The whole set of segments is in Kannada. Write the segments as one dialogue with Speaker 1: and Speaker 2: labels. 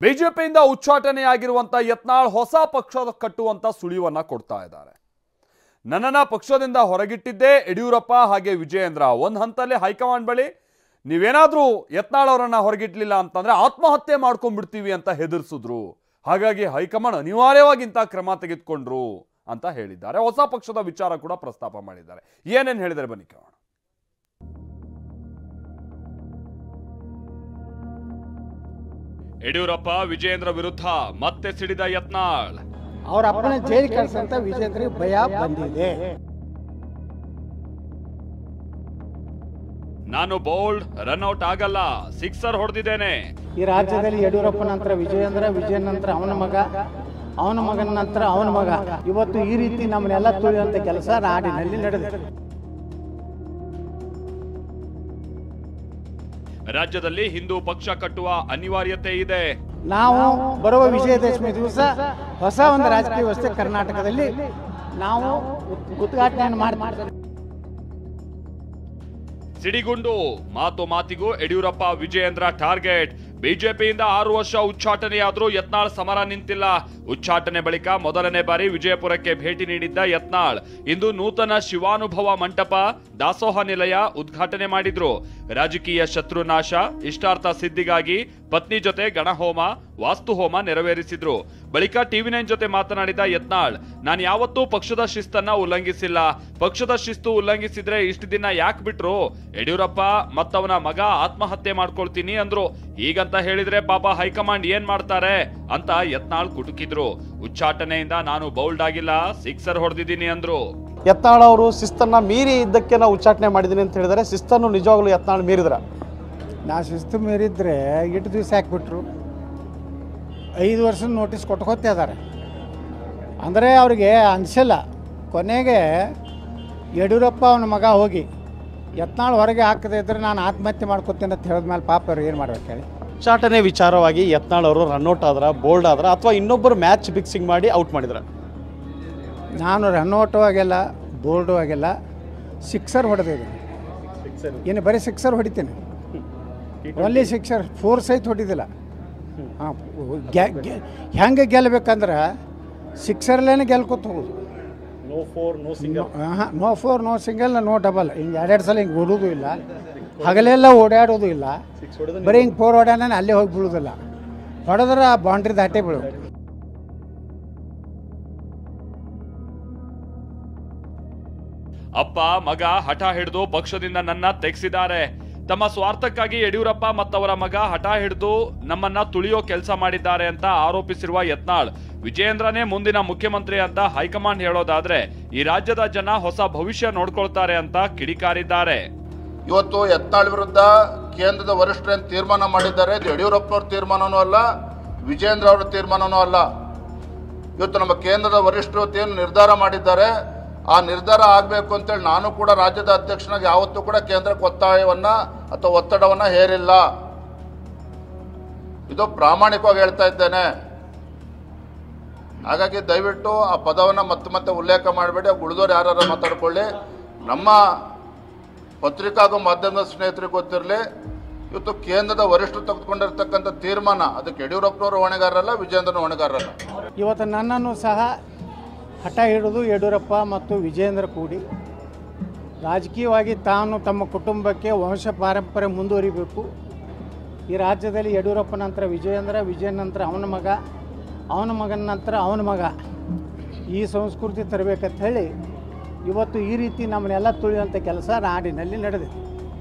Speaker 1: ಬಿಜೆಪಿಯಿಂದ ಉಚ್ಚಾಟನೆಯಾಗಿರುವಂತ ಯತ್ನಾಳ್ ಹೊಸ ಪಕ್ಷ ಕಟ್ಟುವಂತ ಸುಳಿವನ್ನ ಕೊಡ್ತಾ ಇದ್ದಾರೆ. ನನ್ನನ್ನ ಪಕ್ಷದಿಂದ ಹೊರಗಿಟ್ಟಿದ್ದೇ ಯಡಿಯೂರಪ್ಪ ಹಾಗೆ ವಿಜಯೇಂದ್ರ. ಒಂದು ಹಂತದಲ್ಲಿ ಹೈಕಮಾಂಡ್ ಬಳಿ ನೀವೇನಾದ್ರೂ ಯತ್ನಾಳ್ ಅವರನ್ನ ಹೊರಗಿಟ್ಲಿಲ್ಲ ಅಂತಂದ್ರೆ ಆತ್ಮಹತ್ಯೆ ಮಾಡ್ಕೊಂಡ್ಬಿಡ್ತೀವಿ ಅಂತ ಹೆದರ್ಸಿದ್ರು. ಹಾಗಾಗಿ ಹೈಕಮಾಂಡ್ ಅನಿವಾರ್ಯವಾಗಿ ಇಂಥ ಕ್ರಮ ತೆಗೆದುಕೊಂಡ್ರು ಅಂತ ಹೇಳಿದ್ದಾರೆ. ಹೊಸ ಪಕ್ಷದ ವಿಚಾರ ಕೂಡ ಪ್ರಸ್ತಾಪ ಮಾಡಿದ್ದಾರೆ. ಏನೇನು ಹೇಳಿದರೆ ಬನ್ನಿ ಕೇಳೋಣ. ಯಡಿಯೂರಪ್ಪ ವಿಜಯೇಂದ್ರ ವಿರುದ್ಧ ಮತ್ತೆ ಸಿಡಿದ ಯತ್ನಾಳ್.
Speaker 2: ಅವರ ಅಪ್ಪನ ಜೈಲು ಕಳಿಸಂತ ವಿಜಯೇಂದ್ರಿಗೆ ಭಯ ಬಂದಿದೆ.
Speaker 1: ನಾನು ಬೋಲ್ಡ್ ರನ್ಔಟ್ ಆಗಲ್ಲ, ಸಿಕ್ಸರ್ ಹೊಡೆದಿದ್ದೇನೆ.
Speaker 2: ಈ ರಾಜ್ಯದಲ್ಲಿ ಯಡಿಯೂರಪ್ಪ ನಂತರ ವಿಜಯೇಂದ್ರ, ವಿಜಯನ್ ನಂತರ ಅವನ ಮಗ, ಅವನ ಮಗನ ನಂತರ ಅವನ ಮಗ. ಇವತ್ತು ಈ ರೀತಿ ನಮ್ಮನ್ನೆಲ್ಲ ತುಳಿಯುವಂತ ಕೆಲಸ ನಾಡಿನಲ್ಲಿ ನಡೆದಿದೆ.
Speaker 1: ರಾಜ್ಯದಲ್ಲಿ ಹಿಂದೂ ಪಕ್ಷ ಕಟ್ಟುವ ಅನಿವಾರ್ಯತೆ ಇದೆ.
Speaker 2: ನಾವು ಬರುವ ವಿಜಯದಶಮಿ ದಿವಸ ಹೊಸ ಒಂದು ರಾಜಕೀಯ ವ್ಯವಸ್ಥೆ ಕರ್ನಾಟಕದಲ್ಲಿ ನಾವು ಉದ್ಘಾಟನೆಯನ್ನು ಮಾಡ್ತೀವಿ.
Speaker 1: ಸಿಡಿಗುಂಡು ಮಾತು ಮಾತಿಗೂ ಯಡಿಯೂರಪ್ಪ ವಿಜಯೇಂದ್ರ ಟಾರ್ಗೆಟ್. ಬಿಜೆಪಿಯಿಂದ 6 ವರ್ಷ ಉಚ್ಚಾಟನೆಯಾದ್ರೂ ಯತ್ನಾಳ್ ಸಮರ ನಿಂತಿಲ್ಲ. ಉಚ್ಚಾಟನೆ ಬಳಿಕ ಮೊದಲನೇ ಬಾರಿ ವಿಜಯಪುರಕ್ಕೆ ಭೇಟಿ ನೀಡಿದ್ದ ಯತ್ನಾಳ್ ಇಂದು ನೂತನ ಶಿವಾನುಭವ ಮಂಟಪ ದಾಸೋಹ ನಿಲಯ ಉದ್ಘಾಟನೆ ಮಾಡಿದ್ರು. ರಾಜಕೀಯ ಶತ್ರುನಾಶ, ಇಷ್ಟಾರ್ಥ ಸಿದ್ಧಿಗಾಗಿ ಪತ್ನಿ ಜೊತೆ ಗಣಹೋಮ, ವಾಸ್ತುಹೋಮ ನೆರವೇರಿಸಿದ್ರು. ಬಳಿಕ ಟಿವಿ9 ಜೊತೆ ಮಾತನಾಡಿದ ಯತ್ನಾಳ್, ನಾನು ಯಾವತ್ತೂ ಪಕ್ಷದ ಶಿಸ್ತನ್ನ ಉಲ್ಲಂಘಿಸಿಲ್ಲ. ಪಕ್ಷದ ಶಿಸ್ತು ಉಲ್ಲಂಘಿಸಿದ್ರೆ ಇಷ್ಟು ದಿನ ಯಾಕೆ ಬಿಟ್ರು? ಯಡಿಯೂರಪ್ಪ ಮತ್ತವನ ಮಗ ಆತ್ಮಹತ್ಯೆ ಮಾಡ್ಕೊಳ್ತೀನಿ ಅಂದ್ರು. ಹೀಗಂತ ಹೇಳಿದ್ರೆ ಪಾಪ ಹೈಕಮಾಂಡ್ ಏನ್ ಮಾಡ್ತಾರೆ ಅಂತ ಯತ್ನಾಳ್ ಕುಟುಕಿದ್ರು. ಉಚ್ಚಾಟನೆಯಿಂದ ನಾನು ಬೌಲ್ಡ್ ಆಗಿಲ್ಲ, ಸಿಕ್ಸರ್ ಹೊಡೆದಿದ್ದೀನಿ ಅಂದ್ರು.
Speaker 3: ಯತ್ನಾಳ್ ಅವರು ಶಿಸ್ತನ್ನ ಮೀರಿ ಇದ್ದಕ್ಕೆ ನಾವು ಉಚ್ಚಾಟನೆ ಮಾಡಿದ್ದೀನಿ ಅಂತ ಹೇಳಿದರೆ, ಶಿಸ್ತನ್ನು ನಿಜವಾಗ್ಲೂ ಯತ್ನಾಳ್ ಮೀರಿದ್ರ?
Speaker 2: ನಾ ಶಿಸ್ತು ಮೀರಿದ್ರೆ ಎಷ್ಟು ದಿವಸ ಹಾಕ್ಬಿಟ್ರು? 5 ವರ್ಷದ ನೋಟಿಸ್ ಕೊಟ್ಕೋತಾ ಇದ್ದಾರೆ. ಅಂದರೆ ಅವ್ರಿಗೆ ಅನಿಸಿಲ್ಲ. ಕೊನೆಗೆ ಯಡಿಯೂರಪ್ಪ ಅವನ ಮಗ ಹೋಗಿ ಯತ್ನಾಳ್ ಹೊರಗೆ ಹಾಕದೇ ಇದ್ರೆ ನಾನು ಆತ್ಮಹತ್ಯೆ ಮಾಡ್ಕೋತೀನಿ ಅಂತ ಹೇಳಿದ್ಮೇಲೆ ಪಾಪ ಅವ್ರು ಏನು ಮಾಡ್ಬೇಕು ಹೇಳಿ?
Speaker 3: ಉಚ್ಚಾಟನೆ ವಿಚಾರವಾಗಿ ಯತ್ನಾಳ್ ಅವರು ರನ್ಔಟ್ ಆದ್ರ, ಬೋಲ್ಡ್ ಆದ್ರ, ಅಥವಾ ಇನ್ನೊಬ್ಬರು ಮ್ಯಾಚ್ ಫಿಕ್ಸಿಂಗ್ ಮಾಡಿ ಔಟ್ ಮಾಡಿದ್ರ?
Speaker 2: ನಾನು ರನ್ಔಟು ಆಗಿಲ್ಲ, ಬೋಲ್ಡು ಆಗಿಲ್ಲ, ಸಿಕ್ಸರ್ ಹೊಡೆದಿದ್ದೀನಿ. ಏನು ಬರೀ ಸಿಕ್ಸರ್ ಹೊಡಿತೀನಿ, ಒನ್ಲಿ ಸಿಕ್ಸರ್. 4 ಸೈತ್ ಹೊಡಿದಿಲ್ಲ. ಹಾಂ, ಹೆಂಗೆ ಗೆಲ್ಲಬೇಕಂದ್ರೆ ಸಿಕ್ಸರ್ಲೇನೆ ಗೆಲ್ಕೊತ ಹೋಗೋದು.
Speaker 3: No 4 no single.
Speaker 2: ಹಾಂ, no 4 no single, no double. ಹಿಂಗೆ 2 ಸಲ ಹಿಂಗೆ ಓಡೋದು ಇಲ್ಲ, ಹಗಲೆಲ್ಲ ಓಡಾಡೋದು ಇಲ್ಲ. ಬರೀ ಹಿಂಗೆ 4 ಹೊಡ್ಯಾನ ಅಲ್ಲೇ ಹೋಗಿ ಬೀಳೋದಿಲ್ಲ. ಹೊಡೆದ್ರೆ ಆ ಬೌಂಡ್ರಿ ದಾಟೇ ಬೀಳೋದು.
Speaker 1: ಅಪ್ಪ ಮಗ ಹಠ ಹಿಡಿದು ಪಕ್ಷದಿಂದ ನನ್ನ ತೆಗೆಸಿದ್ದಾರೆ. ತಮ್ಮ ಸ್ವಾರ್ಥಕ್ಕಾಗಿ ಯಡಿಯೂರಪ್ಪ ಮತ್ತವರ ಮಗ ಹಠ ಹಿಡಿದು ನಮ್ಮನ್ನ ತುಳಿಯೋ ಕೆಲಸ ಮಾಡಿದ್ದಾರೆ ಅಂತ ಆರೋಪಿಸಿರುವ ಯತ್ನಾಳ್, ವಿಜಯೇಂದ್ರನೇ ಮುಂದಿನ ಮುಖ್ಯಮಂತ್ರಿ ಅಂತ ಹೈಕಮಾಂಡ್ ಹೇಳೋದಾದ್ರೆ ಈ ರಾಜ್ಯದ ಜನ ಹೊಸ ಭವಿಷ್ಯ ನೋಡ್ಕೊಳ್ತಾರೆ ಅಂತ ಕಿಡಿಕಾರಿದ್ದಾರೆ.
Speaker 4: ಇವತ್ತು ಯತ್ನಾಳ್ ವಿರುದ್ಧ ಕೇಂದ್ರದ ವರಿಷ್ಠರೇನು ತೀರ್ಮಾನ ಮಾಡಿದ್ದಾರೆ, ಇದು ಯಡಿಯೂರಪ್ಪನವ್ರ ತೀರ್ಮಾನನೂ ಅಲ್ಲ, ವಿಜಯೇಂದ್ರ ಅವರ ತೀರ್ಮಾನನೂ ಅಲ್ಲ. ಇವತ್ತು ನಮ್ಮ ಕೇಂದ್ರದ ವರಿಷ್ಠರು ಏನು ನಿರ್ಧಾರ ಮಾಡಿದ್ದಾರೆ, ಆ ನಿರ್ಧಾರ ಆಗಬೇಕು ಅಂತೇಳಿ ನಾನು ಕೂಡ ರಾಜ್ಯದ ಅಧ್ಯಕ್ಷನಾಗಿ ಯಾವತ್ತೂ ಕೂಡ ಕೇಂದ್ರಕ್ಕೆ ಒತ್ತಾಯವನ್ನ ಅಥವಾ ಒತ್ತಡವನ್ನ ಹೇರಿಲ್ಲ. ಇದು ಪ್ರಾಮಾಣಿಕವಾಗಿ ಹೇಳ್ತಾ ಇದ್ದೇನೆ. ಹಾಗಾಗಿ ದಯವಿಟ್ಟು ಆ ಪದವನ್ನು ಮತ್ತೆ ಉಲ್ಲೇಖ ಮಾಡಬೇಡಿ. ಉಳಿದವರು ಯಾರು ಮಾತಾಡ್ಕೊಳ್ಳಿ. ನಮ್ಮ ಪತ್ರಿಕಾ ಹಾಗೂ ಮಾಧ್ಯಮದ ಸ್ನೇಹಿತರಿಗೆ ಗೊತ್ತಿರಲಿ, ಇವತ್ತು ಕೇಂದ್ರದ ವರಿಷ್ಠರು ತೆಗೆದುಕೊಂಡಿರ್ತಕ್ಕಂಥ ತೀರ್ಮಾನ ಅದಕ್ಕೆ ಯಡಿಯೂರಪ್ಪನವರು ಹೊಣೆಗಾರರಲ್ಲ, ವಿಜಯೇಂದ್ರನ ಹೊಣೆಗಾರರಲ್ಲ.
Speaker 2: ಇವತ್ತು ನನ್ನನ್ನು ಸಹ ಹಠ ಹಿಡಿದು ಯಡಿಯೂರಪ್ಪ ಮತ್ತು ವಿಜಯೇಂದ್ರ ಕೂಡಿ ರಾಜಕೀಯವಾಗಿ ತಾನು ತಮ್ಮ ಕುಟುಂಬಕ್ಕೆ ವಂಶ ಪಾರಂಪರ್ಯ ಮುಂದುವರಿಬೇಕು. ಈ ರಾಜ್ಯದಲ್ಲಿ ಯಡಿಯೂರಪ್ಪ ನಂತರ ವಿಜಯೇಂದ್ರ, ವಿಜಯನ್ ನಂತರ ಅವನ ಮಗ, ಅವನ ಮಗನ ನಂತರ ಅವನ ಮಗ, ಈ ಸಂಸ್ಕೃತಿ ತರಬೇಕಂತ ಹೇಳಿ ಇವತ್ತು ಈ ರೀತಿ ನಮ್ಮನ್ನೆಲ್ಲ ತುಳಿಯುವಂಥ ಕೆಲಸ ನಾಡಿನಲ್ಲಿ ನಡೆದಿದೆ.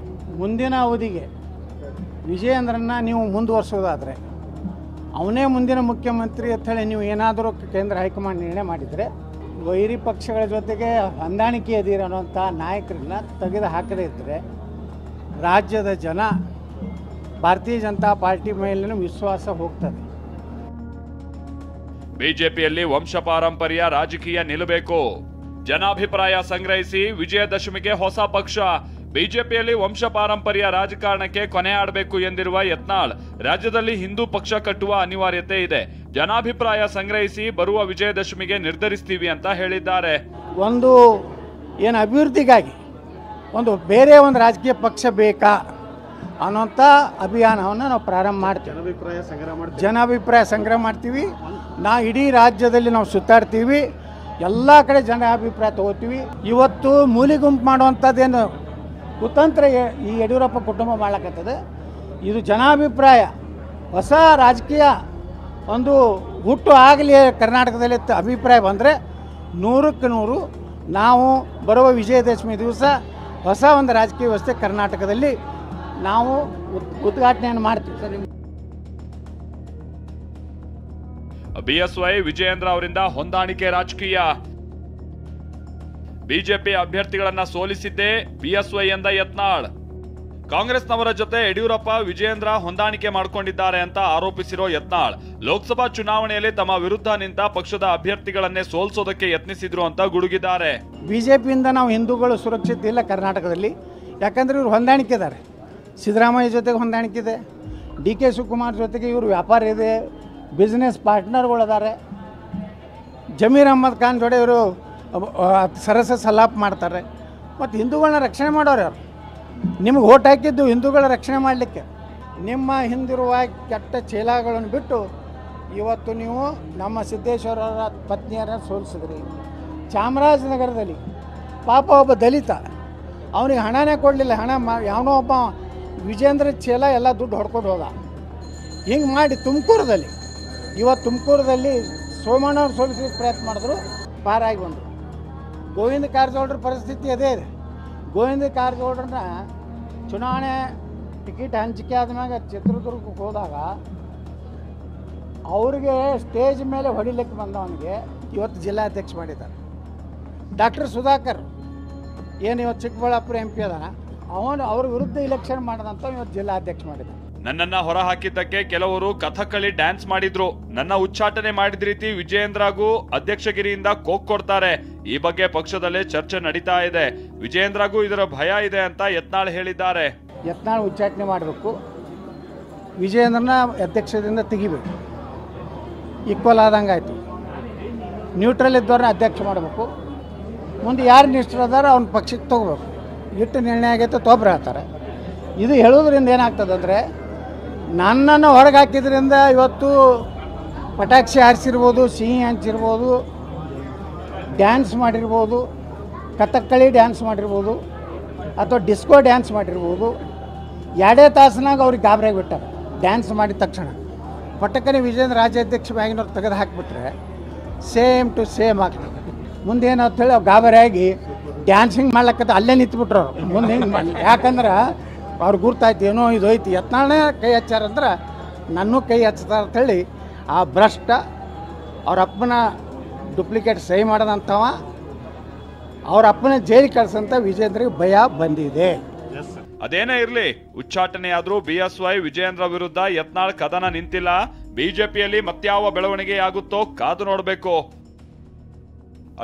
Speaker 2: ಮುಂದಿನ ಅವಧಿಗೆ ವಿಜಯೇಂದ್ರನ್ನ ನೀವು ಮುಂದುವರಿಸೋದಾದರೆ, ಅವನೇ ಮುಂದಿನ ಮುಖ್ಯಮಂತ್ರಿ ಅಂತ ಹೇಳಿ ನೀವು ಏನಾದರೂ ಕೇಂದ್ರ ಹೈಕಮಾಂಡ್ ನಿರ್ಣಯ ಮಾಡಿದರೆ, ವೈರಿ ಪಕ್ಷಗಳ ಜೊತೆಗೆ ಹೊಂದಾಣಿಕೆ ಇದೀರ ಅನ್ನೋಂಥ ನಾಯಕರನ್ನ ತೆಗೆದು ಹಾಕದೇ ಇದ್ದರೆ ರಾಜ್ಯದ ಜನ ಭಾರತೀಯ ಜನತಾ ಪಾರ್ಟಿ ಮೇಲಿನ ವಿಶ್ವಾಸ ಹೋಗ್ತದೆ.
Speaker 1: ಬಿಜೆಪಿಯಲ್ಲಿ ವಂಶ ಪಾರಂಪರ್ಯ ರಾಜಕೀಯ ನಿಲ್ಲಬೇಕು. ಜನಾಭಿಪ್ರಾಯ ಸಂಗ್ರಹಿಸಿ ವಿಜಯದಶಮಿಗೆ ಹೊಸ ಪಕ್ಷ. ಬಿಜೆಪಿಯಲ್ಲಿ ವಂಶ ಪಾರಂಪರ್ಯ ರಾಜಕಾರಣಕ್ಕೆ ಕೊನೆ ಆಡಬೇಕು ಎಂದಿರುವ ಯತ್ನಾಳ್, ರಾಜ್ಯದಲ್ಲಿ ಹಿಂದೂ ಪಕ್ಷ ಕಟ್ಟುವ ಅನಿವಾರ್ಯತೆ ಇದೆ. ಜನಾಭಿಪ್ರಾಯ ಸಂಗ್ರಹಿಸಿ ಬರುವ ವಿಜಯದಶಮಿಗೆ ನಿರ್ಧರಿಸ್ತೀವಿ ಅಂತ ಹೇಳಿದ್ದಾರೆ.
Speaker 2: ಒಂದು ಏನು ಅಭಿವೃದ್ಧಿಗಾಗಿ ಒಂದು ಬೇರೆ ಒಂದು ರಾಜಕೀಯ ಪಕ್ಷ ಬೇಕಾ ಅನ್ನೋಂಥ ಅಭಿಯಾನವನ್ನು ನಾವು ಪ್ರಾರಂಭ ಮಾಡ್ತೀವಿ. ಜನಾಭಿಪ್ರಾಯ ಸಂಗ್ರಹ ಮಾಡ್ತೀವಿ. ಇಡೀ ರಾಜ್ಯದಲ್ಲಿ ನಾವು ಸುತ್ತಾಡ್ತೀವಿ, ಎಲ್ಲ ಕಡೆ ಜನಾಭಿಪ್ರಾಯ ತಗೋತೀವಿ. ಇವತ್ತು ಮೂಲಿ ಗುಂಪು ಮಾಡುವಂಥದ್ದೇನು ಕುತಂತ್ರ ಈ ಯಡಿಯೂರಪ್ಪ ಕುಟುಂಬ ಮಾಡ್ಲಕತ್ತದೆ, ಇದು ಜನಾಭಿಪ್ರಾಯ ಹೊಸ ರಾಜಕೀಯ ಒಂದು ಹುಟ್ಟು ಆಗಲಿ ಕರ್ನಾಟಕದಲ್ಲಿ ಅಭಿಪ್ರಾಯ ಬಂದರೆ 100ಕ್ಕೆ 100 ನಾವು ಬರುವ ವಿಜಯದಶಮಿ ದಿವಸ ಹೊಸ ಒಂದು ರಾಜಕೀಯ ವ್ಯವಸ್ಥೆ ಕರ್ನಾಟಕದಲ್ಲಿ ನಾವು ಉದ್ಘಾಟನೆಯನ್ನು ಮಾಡ್ತೀವಿ. ಸರ್,
Speaker 1: ಬಿಎಸ್ವೈ ವಿಜಯೇಂದ್ರ ಅವರಿಂದ ಹೊಂದಾಣಿಕೆ ರಾಜಕೀಯ. ಬಿಜೆಪಿ ಅಭ್ಯರ್ಥಿಗಳನ್ನ ಸೋಲಿಸಿದ್ದೇ ಬಿಎಸ್ವೈ ಎಂದ ಯತ್ನಾಳ್. ಕಾಂಗ್ರೆಸ್ನವರ ಜೊತೆ ಯಡಿಯೂರಪ್ಪ ವಿಜಯೇಂದ್ರ ಹೊಂದಾಣಿಕೆ ಮಾಡಿಕೊಂಡಿದ್ದಾರೆ ಅಂತ ಆರೋಪಿಸಿರೋ ಯತ್ನಾಳ್, ಲೋಕಸಭಾ ಚುನಾವಣೆಯಲ್ಲಿ ತಮ್ಮ ವಿರುದ್ಧ ನಿಂತ ಪಕ್ಷದ ಅಭ್ಯರ್ಥಿಗಳನ್ನೇ ಸೋಲಿಸೋದಕ್ಕೆ ಯತ್ನಿಸಿದ್ರು ಅಂತ ಗುಡುಗಿದ್ದಾರೆ.
Speaker 2: ಬಿಜೆಪಿಯಿಂದ ನಾವು ಹಿಂದೂಗಳು ಸುರಕ್ಷಿತ ಇಲ್ಲ ಕರ್ನಾಟಕದಲ್ಲಿ, ಯಾಕಂದ್ರೆ ಇವರು ಹೊಂದಾಣಿಕೆ ಇದ್ದಾರೆ. ಸಿದ್ದರಾಮಯ್ಯ ಜೊತೆಗೆ ಹೊಂದಾಣಿಕೆ ಇದೆ, DK ಶಿವಕುಮಾರ್ ಜೊತೆಗೆ ಇವರು ವ್ಯಾಪಾರ ಇದೆ, ಬಿಸ್ನೆಸ್ ಪಾರ್ಟ್ನರ್ಗಳಿದ್ದಾರೆ. ಜಮೀರ್ ಅಹ್ಮದ್ ಖಾನ್ ಜೊತೆ ಇವರು ಸರಸ ಸಲಾಪ್ ಮಾಡ್ತಾರೆ. ಮತ್ತು ಹಿಂದೂಗಳನ್ನ ರಕ್ಷಣೆ ಮಾಡೋರು ಅವರು. ನಿಮ್ಗೆ ಓಟ್ ಹಾಕಿದ್ದು ಹಿಂದೂಗಳ ರಕ್ಷಣೆ ಮಾಡಲಿಕ್ಕೆ. ನಿಮ್ಮ ಹಿಂದಿರುವ ಕೆಟ್ಟ ಚೇಲಾಗಳನ್ನು ಬಿಟ್ಟು ಇವತ್ತು ನೀವು ನಮ್ಮ ಸಿದ್ದೇಶ್ವರರ ಪತ್ನಿಯರನ್ನು ಸೋಲಿಸಿದ್ರಿ. ಚಾಮರಾಜನಗರದಲ್ಲಿ ಪಾಪ ಒಬ್ಬ ದಲಿತ, ಅವನಿಗೆ ಹಣನೇ ಕೊಡಲಿಲ್ಲ. ಯಾವನೋ ಒಬ್ಬ ವಿಜೇಂದ್ರ ಚೇಲ ಎಲ್ಲ ದುಡ್ಡು ಹೊಡ್ಕೊಂಡು ಹೋದ. ಹಿಂಗೆ ಮಾಡಿ ತುಮಕೂರದಲ್ಲಿ ಸೋಮಣ್ಣವ್ರು ಸೋಲಿಸಲಿಕ್ಕೆ ಪ್ರಯತ್ನ ಮಾಡಿದ್ರು, ಪಾರಾಗಿ ಬಂದರು. ಗೋವಿಂದ ಕಾರಜೋಳರ ಪರಿಸ್ಥಿತಿ ಅದೇ ಇದೆ. ಗೋವಿಂದ ಕಾರಜೋಳರನ್ನ ಚುನಾವಣೆ ಟಿಕೆಟ್ ಹಂಚಿಕೆ ಆದಮ್ಯಾಗ ಚಿತ್ರದುರ್ಗಕ್ಕೆ ಹೋದಾಗ ಅವ್ರಿಗೆ ಸ್ಟೇಜ್ ಮೇಲೆ ಹೊಡಿಲಿಕ್ಕೆ ಬಂದವನಿಗೆ ಇವತ್ತು ಜಿಲ್ಲಾಧ್ಯಕ್ಷ ಮಾಡಿದ್ದಾರೆ. ಡಾಕ್ಟರ್ ಸುಧಾಕರ್ ಏನು ಇವತ್ತು ಚಿಕ್ಕಬಳ್ಳಾಪುರ MP ಅದಾನ, ಅವ್ರ ವಿರುದ್ಧ ಇಲೆಕ್ಷನ್ ಮಾಡಿದಂಥ ಇವತ್ತು ಜಿಲ್ಲಾಧ್ಯಕ್ಷ ಮಾಡಿದ್ದಾರೆ.
Speaker 1: ನನ್ನನ್ನ ಹೊರ ಹಾಕಿದ್ದಕ್ಕೆ ಕೆಲವರು ಕಥಕ್ಕಳಿ ಡ್ಯಾನ್ಸ್ ಮಾಡಿದ್ರು. ನನ್ನ ಉಚ್ಚಾಟನೆ ಮಾಡಿದ ರೀತಿ ವಿಜಯೇಂದ್ರಗೂ ಅಧ್ಯಕ್ಷಗಿರಿಯಿಂದ ಕೋಕ್ ಕೊಡ್ತಾರೆ. ಈ ಬಗ್ಗೆ ಪಕ್ಷದಲ್ಲೇ ಚರ್ಚೆ ನಡೀತಾ ಇದೆ. ವಿಜಯೇಂದ್ರಗೂ ಇದರ ಭಯ ಇದೆ ಅಂತ ಯತ್ನಾಳ್ ಹೇಳಿದ್ದಾರೆ.
Speaker 2: ಯತ್ನಾಳ್ ಉಚ್ಚಾಟನೆ ಮಾಡಬೇಕು, ವಿಜಯೇಂದ್ರನ ಅಧ್ಯಕ್ಷದಿಂದ ತೆಗಿಬೇಕು. ಈಕ್ವಲ್ ಆದಂಗೆ ಆಯಿತು. ನ್ಯೂಟ್ರಲ್ ಇದ್ದವ್ರನ್ನ ಅಧ್ಯಕ್ಷ ಮಾಡಬೇಕು. ಮುಂದೆ ಯಾರು ನಿಷ್ಠರದಾರ ಅವ್ನ ಪಕ್ಷಕ್ಕೆ ತೊಗೋಬೇಕು. ಇಟ್ಟು ನಿರ್ಣಯ ಆಗೈತೆ ತೊಬ್ರು ಹೇಳ್ತಾರೆ. ಇದು ಹೇಳೋದ್ರಿಂದ ಏನಾಗ್ತದಂದರೆ, ನನ್ನನ್ನು ಹೊರಗೆ ಹಾಕಿದ್ರಿಂದ ಇವತ್ತು ಪಟಾಕ್ಷಿ ಹಾರಿಸಿರ್ಬೋದು, ಸಿಹಿ ಹಂಚಿರ್ಬೋದು, ಡ್ಯಾನ್ಸ್ ಮಾಡಿರ್ಬೋದು, ಕಥಕ್ಕಳಿ ಡ್ಯಾನ್ಸ್ ಮಾಡಿರ್ಬೋದು, ಅಥವಾ ಡಿಸ್ಕೋ ಡ್ಯಾನ್ಸ್ ಮಾಡಿರ್ಬೋದು. 2 ತಾಸಿನಾಗ ಅವ್ರಿಗೆ ಗಾಬರಿಯಾಗಿ ಬಿಟ್ಟಾರೆ. ಡ್ಯಾನ್ಸ್ ಮಾಡಿದ ತಕ್ಷಣ ಪಟ್ಟಕ್ಕನೆ ವಿಜೇಂದ್ರ ರಾಜ್ಯಾಧ್ಯಕ್ಷ ಮ್ಯಾಗಿನವ್ರು ತೆಗೆದು ಹಾಕಿಬಿಟ್ರೆ ಸೇಮ್ ಟು ಸೇಮ್ ಆಗ್ತದೆ. ಮುಂದೆ ಏನಂತ ಹೇಳಿ ಅವ್ರು ಗಾಬರಿಯಾಗಿ ಡ್ಯಾನ್ಸಿಂಗ್ ಮಾಡ್ಲಕ್ಕಂತ ಅಲ್ಲೇ ನಿಂತ್ಬಿಟ್ರು ಅವರು. ಮುಂದೆ ಹಿಂಗೆ ಮಾಡಿ, ಯಾಕಂದ್ರೆ ಅವ್ರು ಗುರ್ತಾಯ್ತು ಏನೋ ಇದು ಐತಿ. ಯತ್ನಾಳನೇ ಕೈ ಹಚ್ಚಾರಂದ್ರೆ ನನ್ನೂ ಕೈ ಹಚ್ತಾರೆ ಅಂತೇಳಿ ಆ ಭ್ರಷ್ಟ ಅವ್ರ ಅಪ್ಪನ ಡುಪ್ಲಿಕೇಟ್ ಸಹಿ ಮಾಡೋದಂಥವ ಅವ್ರ ಅಪ್ಪನ ಜೈಲಿಗೆ ಕಳ್ಸಂತ ವಿಜೇಂದ್ರಿಗೆ ಭಯ ಬಂದಿದೆ.
Speaker 1: ಅದೇನೇ ಇರ್ಲಿ, ಉಚ್ಚಾಟನೆಯಾದ್ರೂ ಬಿಎಸ್ವೈ ವಿಜಯೇಂದ್ರ ವಿರುದ್ಧ ಯತ್ನಾಳ್ ಕದನ ನಿಂತಿಲ್ಲ. ಬಿಜೆಪಿಯಲ್ಲಿ ಮತ್ಯಾವ ಬೆಳವಣಿಗೆ ಆಗುತ್ತೋ ಕಾದು ನೋಡಬೇಕು.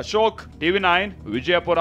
Speaker 1: ಅಶೋಕ್, TV9 ವಿಜಯಪುರ.